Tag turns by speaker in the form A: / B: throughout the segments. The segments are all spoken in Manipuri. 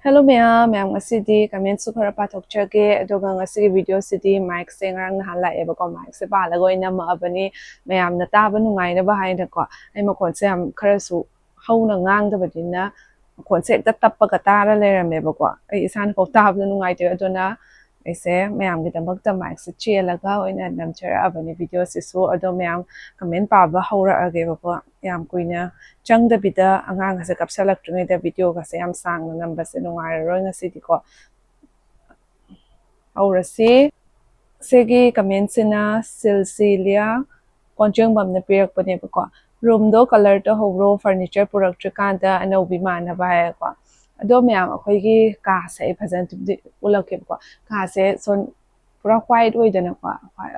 A: Hello ma'am ngasidi comment su khara pathokchage aduga ngasigi video sidi mic se ngarang nahalai ba ko mic se palago ina ma abani ma'am na taba nungai na ba haina ko ai makon se am khara su hauna ngang da badina makon se ta tappa ka tara lerame ba ko ai isan ko tab nungai te aduna aise ma'am gi damakta mic se chelaga oina namchara abani video se su ado ma'am comment pa ba haura age ba ko yam kuina changdabida angang ase kapsalaktrungeda video gase yam sangna nambase nungairoi ngasidiko aurasi segi commentsina silsilia konjengbam na pirakpane bako room do color to horo furniture puraktrikanda anobi manaba ko ado myam akhoigi ka se phajan ulake ko ka se son pura white oidana ko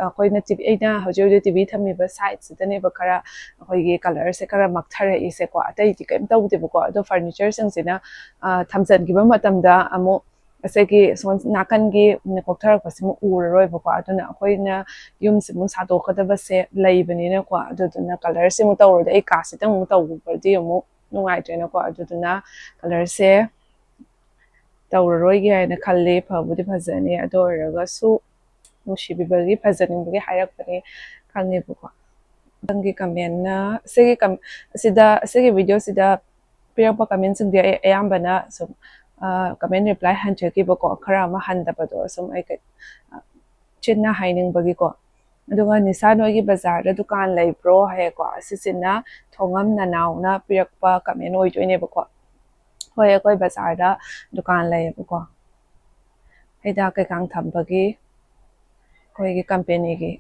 A: akoina tv aina hoje tv thamiba side sidane ba khara akoigi color se khara makthare ise ko atai ti kem tawde ko ado furniture sing thamjan giba matamda amo asegi son nakangi nekokthar pasimu uraroi ba ko aduna akoina yum simu sado kadaba se laibani ko aduna color se mu tawrode ai ka se tang mu tawu pardi mu nungai tena ko aduna color se tawroi gi aina khalle phabudi phajani ado raga su nushibibagi phajani hairakpani khange ko dangi comment na segi video sida pirakpa comment sing dia ayambana so comment reply hanche ki bako khara ma handabado sum ai chinna haining bagi ko aduga Nisha noi gi bazar da dukan leibro hai ko asisina thongam nanaw na pirakpa comment oi joine bako hoi koi bazar da dukan lei bako aida kai kang tham bagi koi gi company gi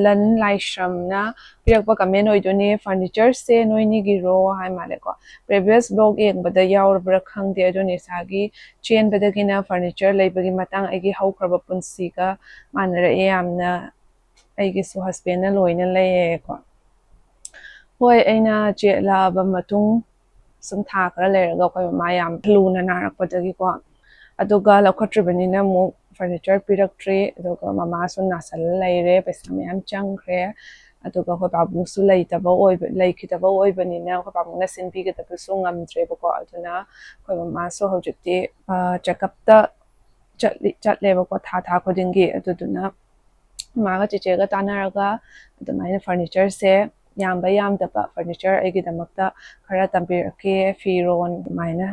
A: lan laishram na pirakpa comment oi joni furniture se noini gi ro hai male ko previous blog ek bada yaur bra khang de joni sagi chain badagi na furniture leibagi matang agi haukraba punsi ka manara e amna aigi su husband na loina leye ko hoi aina che la ba matung sum tha kra leraga ko mayam luna narakpadagi ko aduga lakhotribani na mu furniture piraktre aduga mama su nasal leire pesa myam changre aduga ko babu su leitaba oi leikitaba oi banina ko babu na sinbi ga tabu su ngamtre ko aduna ko mama su hojikti check up ta chatle ko tha khodingi aduna maga chiche ga tanaraga adumai furniture se yamba yamdaba furniture aigi damakta khara tampirake firon maina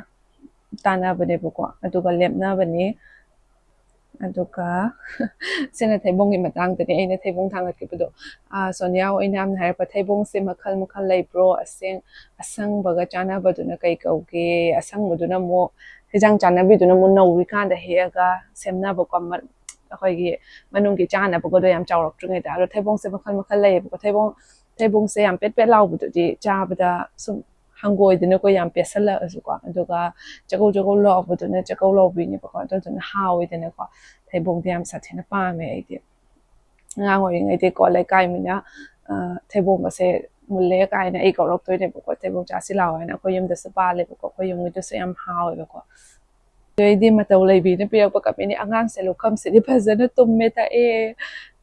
A: tana bane buko aduga lepna bane aduga sena thaibong gi matang tani aina thaibong thangat ki budo sonia o inam na harpa thaibong se makhal makhal leibro asang baga chana baduna kai kauge asang baduna mo hejang chana biduna mo nauri kanda hega semna boko akoigi manunggi chana boko do yam chawrak trungai da ro thaibong se makhal makhal lei boko thaibong se yam pet pet law budo di chabada sum hangoi dina ko yam pesala azuko aduga jago lo buduna jago lo bini bako aduna hawi dina ko thaibong yam sathena pa me aidi ngang ori ngai de ko lai kai mina thaibong se mulle kai na ei ko rok toine bako thaibong cha silawa na ko yum da sa pa le bako ko yum de se yam hawi bako di mataw lai bi na piyak pa kami ni angang se lokam se di phajana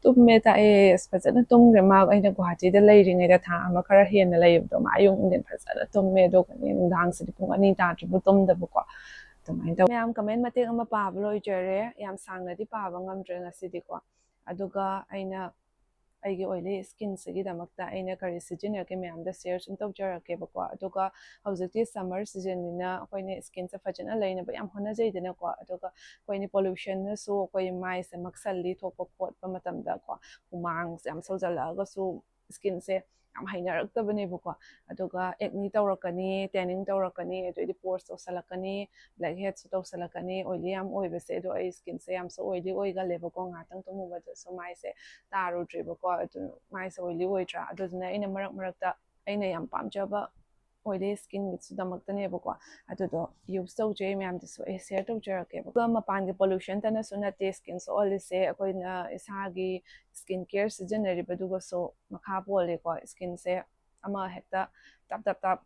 A: tumme ta e phajana tum remag ai na guhati da lai ringai da tha ama khara hian na lai do ma yung den phajana tumme do kani dang se pung ani ta tru tum da bu ko tumai da yam comment mate ama pa bloi jere yam sang na di pa ba ngam dre ngasi di ko aduga aina aigi oily skin segi damakta aina kari sijin yake myam da share sum tawjarake bako aduga hojikti summer season nina koine skin sa fajana leina ba yam hona jaidena ko aduga koine pollution na so koi mai se maksalli thokpa khot pa matamda ko humang yam soljala ga su skin se yam hainaraktabane bako aduga acne tawrakani tanning tawrakani adoi pores tawsalakani blackheads tawsalakani oily yam oibase do ai skin se yam so oily oiga lebako ngatang tumu ba so mai se taro driba ko adu mai so oily oitra aduna ina marak aina yam pamjaba oily skin with damakta ne bako adudo use to je myam diso e share to jarake bako mapan ge pollution tana suna te skin so all se akoina isagi skin care seasonary badugo so makha pole ko skin se ama hekta tap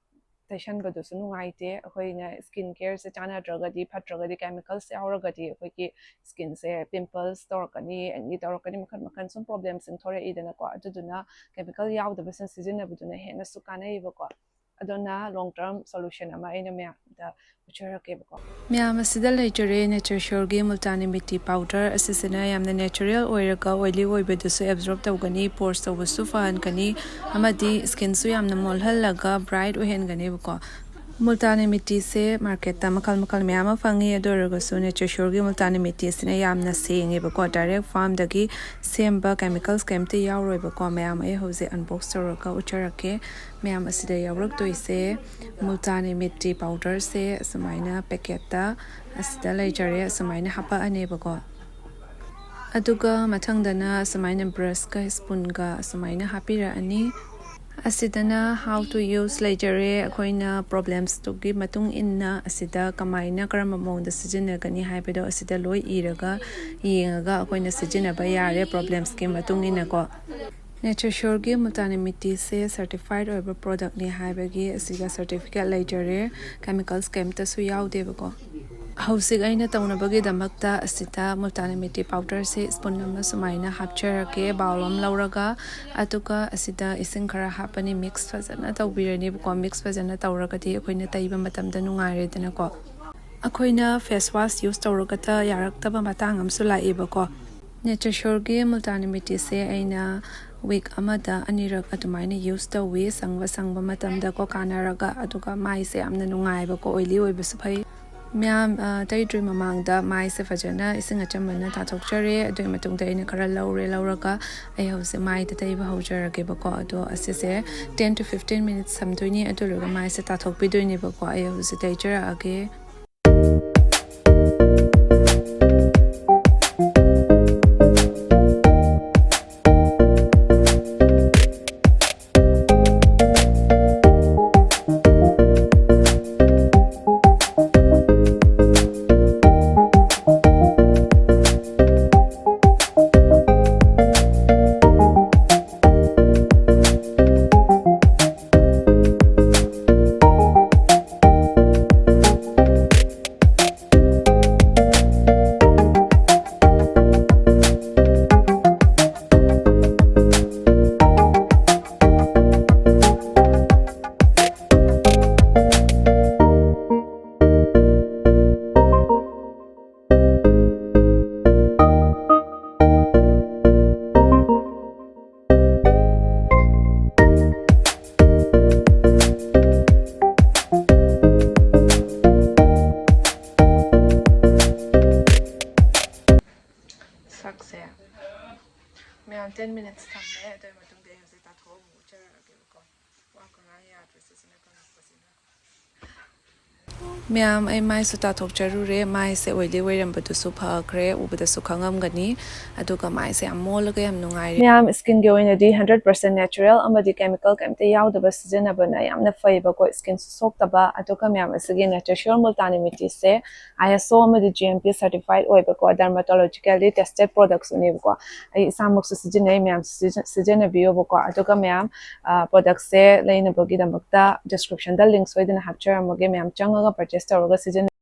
A: taishan badu su nungaite akoina skin care se chana dragadi phatragadi chemicals yauragadi akoiki skin se pimples torkani acne torkani makhan some problems in thore idana ko aduna chemical yaudaba sen season abuduna hena su kanai bako adona long term solution ama aina mya da ucharake bako
B: ꯃꯌꯥꯝ ꯑꯁꯤꯗ ꯂꯩꯖꯔꯦ ꯅꯦꯆꯔ ꯁꯣꯔꯒꯤ ꯃꯨꯜꯇꯥꯅꯤ ꯃꯤꯠꯇꯤ ꯄꯥꯎꯗꯔ ꯑꯁꯤꯁꯤꯅ ꯌꯥꯝꯅ ꯅꯦꯆꯔꯦꯜ ꯑꯣꯏꯔꯒ ꯑꯣꯏꯂꯤ ꯑꯣꯏꯕꯗꯨꯁꯨ ꯑꯦꯕꯖꯣꯔꯕ ꯇꯧꯒꯅꯤ ꯄꯣꯔꯁ ꯇꯧꯕꯁꯨ ꯐꯍꯟꯒꯅꯤ ꯑꯃꯗꯤ ꯁ꯭ꯀꯤꯟꯁꯨ ꯌꯥꯝꯅ ꯃꯣꯜꯍꯜꯂꯒ ꯕ꯭ꯔꯥꯏꯠ ꯑꯣꯏꯍꯟꯒꯅꯦꯕꯀꯣ ꯃꯨꯜꯇꯥꯅꯤ ꯃꯤꯠꯇꯤꯁꯦ ꯃꯥꯔꯀꯦꯠꯇ ꯃꯈꯜ ꯃꯌꯥꯝ ꯑꯃ ꯐꯪꯉꯤ ꯑꯗꯨ ꯑꯣꯏꯔꯒꯁꯨ ꯅꯦꯆꯔ ꯁꯣꯔꯒꯤ ꯃꯨꯜꯇꯥꯅꯤ ꯃꯤꯠꯇꯤꯁꯤꯅ ꯌꯥꯝꯅ ꯁꯦꯡꯉꯦꯕꯀꯣ ꯗꯥꯏꯔꯦꯛ ꯐꯥꯔꯝꯗꯒꯤ ꯁꯦꯝꯕ ꯀꯦꯃꯤꯀꯦꯜꯁ ꯀꯩꯝꯇ ꯌꯥꯎꯔꯣꯏꯕꯀꯣ ꯃꯌꯥꯝ ꯑꯩ ꯍꯧꯖꯤꯛ ꯑꯟꯕꯣꯛꯁ ꯇꯧꯔꯒ ꯎꯠꯆꯔꯛꯀꯦ ꯃꯌꯥꯝ ꯑꯁꯤꯗ ꯌꯥꯎꯔꯛꯇꯣꯏꯁꯦ ꯃꯨꯜꯇꯥꯅꯤ ꯃꯤꯠꯇꯤ ꯄꯥꯎꯗꯔꯁꯦ ꯑꯁꯨꯃꯥꯏꯅ ꯄꯦꯀꯦꯠꯇ ꯑꯁꯤꯗ ꯂꯩꯖꯔꯦ ꯑꯁꯨꯃꯥꯏꯅ ꯍꯥꯄꯛꯑꯅꯦꯕꯀꯣ ꯑꯗꯨꯒ ꯃꯊꯪꯗꯅ ꯑꯁꯨꯃꯥꯏꯅ ꯕ꯭ꯔꯁꯀ ꯁ꯭ꯄꯨꯟꯒ ꯑꯁꯨꯃꯥꯏꯅ ꯍꯥꯞꯄꯤꯔꯛꯑꯅꯤ ꯑꯁꯤꯗꯅ ꯍꯥꯎ ꯇꯨ ꯌꯨꯁ ꯂꯩꯖꯔꯦ ꯑꯩꯈꯣꯏꯅ ꯄ꯭ꯔꯣꯕ꯭ꯂꯦꯝꯁꯇꯨꯒꯤ ꯃꯇꯨꯡ ꯏꯟꯅ ꯑꯁꯤꯗ ꯀꯃꯥꯏꯅ ꯀꯔꯝꯕ ꯃꯑꯣꯡꯗ ꯁꯤꯖꯤꯟꯅꯒꯅꯤ ꯍꯥꯏꯕꯗꯣ ꯑꯁꯤꯗ ꯂꯣꯏ ꯏꯔꯒ ꯌꯦꯡꯉꯒ ꯑꯩꯈꯣꯏꯅ ꯁꯤꯖꯤꯟꯅꯕ ꯌꯥꯔꯦ ꯄ꯭ꯔꯣꯕ꯭ꯂꯦꯝꯁꯀꯤ ꯃꯇꯨꯡ ꯏꯟꯅꯀꯣ ꯅꯦꯆꯔ ꯁꯣꯔꯒꯤ ꯃꯨꯜꯇꯥꯅꯤ ꯃꯤꯠꯇꯤꯁꯦ ꯁꯔꯇꯤꯐꯥꯏꯠ ꯑꯣꯏꯕ ꯄ꯭ꯔꯣꯗꯛꯅꯤ ꯍꯥꯏꯕꯒꯤ ꯑꯁꯤꯗ ꯁꯔꯇꯤꯐꯤꯀꯦꯠ ꯂꯩꯖꯔꯦ ꯀꯦꯃꯤꯀꯦꯜꯁ ꯀꯩꯝꯇꯁꯨ ꯌꯥꯎꯗꯦꯕꯀꯣ ꯍꯧꯖꯤꯛ ꯑꯩꯅ ꯇꯧꯅꯕꯒꯤꯗꯃꯛꯇ ꯑꯁꯤꯗ ꯃꯨꯜꯇꯥꯅꯤ ꯃꯤꯠꯇꯤ ꯄꯥꯎꯗꯔꯁꯦ ꯁ꯭ꯄꯨꯟ ꯑꯃ ꯁꯨꯃꯥꯏꯅ ꯍꯥꯞꯆꯔꯛꯀꯦ ꯕꯥꯎꯜ ꯑꯃ ꯂꯧꯔꯒ ꯑꯗꯨꯒ ꯑꯁꯤꯗ ꯏꯁꯤꯡ ꯈꯔ ꯍꯥꯞꯄꯅꯤ ꯃꯤꯛꯁ ꯐꯖꯅ ꯇꯧꯕꯤꯔꯅꯤꯕꯀꯣ ꯃꯤꯛꯁ ꯐꯖꯅ ꯇꯧꯔꯒꯗꯤ ꯑꯩꯈꯣꯏꯅ ꯇꯩꯕ ꯃꯇꯝꯗ ꯅꯨꯡꯉꯥꯏꯔꯦꯗꯅꯀꯣ ꯑꯩꯈꯣꯏꯅ ꯐꯦꯁ ꯋꯥꯁ ꯌꯨꯁ ꯇꯧꯔꯒꯇ ꯌꯥꯔꯛꯇꯕ ꯃꯇꯥꯡ ꯑꯃꯁꯨ ꯂꯥꯛꯑꯦꯕꯀꯣ ꯅꯦꯆꯔ ꯁꯣꯔꯒꯤ ꯃꯨꯜꯇꯥꯅꯤ ꯃꯤꯠꯇꯤꯁꯦ ꯑꯩꯅ ꯋꯤꯛ ꯑꯃꯗ ꯑꯅꯤꯔꯛ ꯑꯗꯨꯃꯥꯏꯅ ꯌꯨꯁ ꯇꯧꯋꯤ ꯁꯪꯕ ꯃꯇꯝꯗꯀꯣ ꯀꯥꯟꯅꯔꯒ ꯑꯗꯨꯒ ꯃꯥꯏꯁꯦ ꯌꯥꯝꯅ ꯅꯨꯡꯉꯥꯏꯕꯀꯣ ꯑꯣꯏꯂꯤ ꯑꯣꯏꯕꯁꯨ ꯐꯩ ꯃꯌꯥꯝ ꯇꯩꯗ꯭ꯔꯤ ꯃꯃꯥꯡꯗ ꯃꯥꯏꯁꯦ ꯐꯖꯅ ꯏꯁꯤꯡ ꯑꯆꯝꯕꯅ ꯇꯥꯊꯣꯛꯆꯔꯦ ꯑꯗꯨꯒꯤ ꯃꯇꯨꯡꯗ ꯑꯩꯅ ꯈꯔ ꯂꯧꯔꯒ ꯑꯩ ꯍꯧꯖꯤꯛ ꯃꯥꯏꯗ ꯇꯩꯕ ꯍꯧꯖꯔꯒꯦꯕꯀꯣ ꯑꯗꯣ ꯑꯁꯤꯁꯦ 10 to 15 minutes ꯊꯝꯗꯣꯏꯅꯤ ꯑꯗꯨ ꯂꯣꯏꯔꯒ ꯃꯥꯏꯁꯦ ꯇꯥꯊꯣꯛꯄꯤꯗꯣꯏꯅꯦꯕꯀꯣ ꯑꯩ ꯍꯧꯖꯤꯛ ꯇꯩꯖꯔꯛꯑꯒꯦ ꯁꯛꯁꯦ ꯃꯌꯥꯝ 10 minutes ꯊꯝꯃꯦ ꯑꯗꯨꯒꯤ ꯃꯇꯨꯡꯗ ꯑꯩ ꯍꯧꯖꯤꯛ ꯇꯥꯊꯣꯛꯑꯒ ꯑꯃꯨꯛ ꯎꯠꯆꯔꯛꯑꯒꯦꯕꯀꯣ ꯋꯥ ꯉꯥꯡ ꯌꯥꯗ꯭ꯔꯦ ꯁꯤꯁꯤꯅ ꯀꯪꯉꯛꯄꯁꯤꯅ ꯃꯌꯥꯝ ꯑꯩ ꯃꯥꯏꯁꯨ ꯇꯥꯊꯣꯛꯆꯔꯨꯔꯦ ꯃꯥꯏꯁꯦ ꯑꯣꯏꯂꯤ ꯑꯣꯏꯔꯝꯕꯗꯨꯁꯨ ꯐꯈ꯭ꯔꯦ ꯎꯕꯗꯁꯨ ꯈꯪꯉꯝꯒꯅꯤ ꯑꯗꯨꯒ ꯃꯥꯏꯁꯦ ꯌꯥꯝ ꯃꯣꯜꯂꯒ ꯌꯥꯝ ꯅꯨꯡꯉꯥꯏꯔꯦ
A: ꯃꯌꯥꯝ ꯁ꯭ꯀꯤꯟꯒꯤ ꯑꯣꯏꯅꯗꯤ 100% ꯅꯦꯆꯔꯦꯜ ꯑꯃꯗꯤ ꯀꯦꯃꯤꯀꯦꯜ ꯀꯩꯝꯇ ꯌꯥꯎꯗꯕ ꯁꯤꯖꯤꯟꯅꯕꯅ ꯌꯥꯝꯅ ꯐꯩꯕꯀꯣ ꯁ꯭ꯀꯤꯟꯁꯨ ꯁꯣꯛꯇꯕ ꯑꯗꯨꯒ ꯃꯌꯥꯝ ꯑꯁꯤꯒꯤ ꯅꯦꯆꯔ ꯁꯣꯔ ꯃꯨꯜꯇꯥꯅꯤ ꯃꯤꯠꯇꯤꯁꯦ ISO ꯑꯃꯗꯤ GMP ꯁꯔꯇꯤꯐꯥꯏꯠ ꯑꯣꯏꯕꯀꯣ ꯗꯔꯃꯥꯇꯣꯂꯣꯖꯤꯀꯦꯜꯂꯤ ꯇꯦꯁꯇꯦꯠ ꯄ꯭ꯔꯣꯗꯛꯁꯅꯦꯕꯀꯣ ꯑꯩ ꯏꯁꯥꯃꯛꯁꯨ ꯁꯤꯖꯤꯟꯅꯩ ꯃꯌꯥꯝ ꯁꯤꯖꯤꯟꯅꯕꯤꯌꯣꯕꯀꯣ ꯑꯗꯨꯒ ꯃꯌꯥꯝ ꯄ꯭ꯔꯣꯗꯛꯁꯦ ꯂꯩꯅꯕꯒꯤꯗꯃꯛꯇ ꯗꯤꯁꯀ꯭ꯔꯤꯞꯁꯟꯗ ꯂꯤꯡꯛ ꯁꯣꯏꯗꯅ ꯍꯥꯞꯆꯔꯝꯃꯒꯦ ꯃꯌꯥꯝ ꯆꯪꯉꯒ ꯄꯔꯆꯦꯁ ꯇꯧꯔꯒ ꯁꯤꯖꯤꯟꯅꯩ